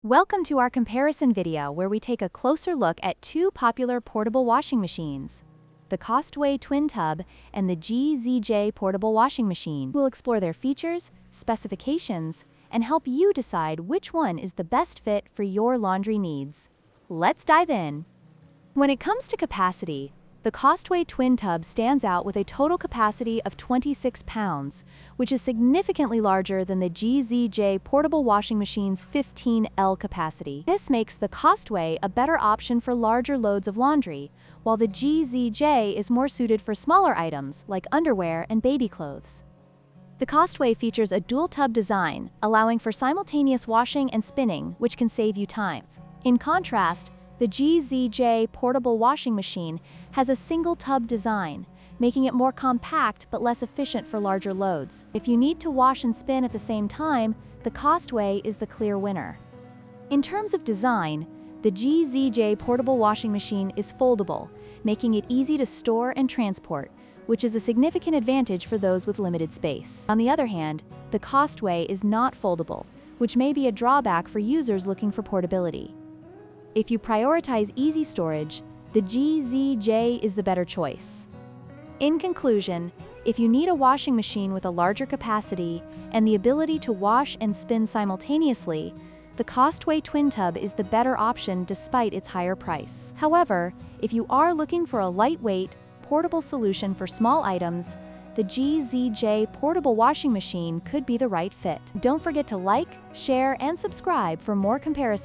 Welcome to our comparison video where we take a closer look at two popular portable washing machines, the COSTWAY Twin Tub and the GZJ portable washing machine. We'll explore their features, specifications, and help you decide which one is the best fit for your laundry needs. Let's dive in. When it comes to capacity, the COSTWAY Twin Tub stands out with a total capacity of 26 pounds, which is significantly larger than the GZJ portable washing machine's 15L capacity. This makes the COSTWAY a better option for larger loads of laundry, while the GZJ is more suited for smaller items like underwear and baby clothes. The COSTWAY features a dual tub design, allowing for simultaneous washing and spinning, which can save you time. In contrast, the GZJ portable washing machine has a single tub design, making it more compact but less efficient for larger loads. If you need to wash and spin at the same time, the COSTWAY is the clear winner. In terms of design, the GZJ portable washing machine is foldable, making it easy to store and transport, which is a significant advantage for those with limited space. On the other hand, the COSTWAY is not foldable, which may be a drawback for users looking for portability. If you prioritize easy storage, the GZJ is the better choice. In conclusion, if you need a washing machine with a larger capacity and the ability to wash and spin simultaneously, the COSTWAY Twin Tub is the better option despite its higher price. However, if you are looking for a lightweight, portable solution for small items, the GZJ portable washing machine could be the right fit. Don't forget to like, share, and subscribe for more comparisons.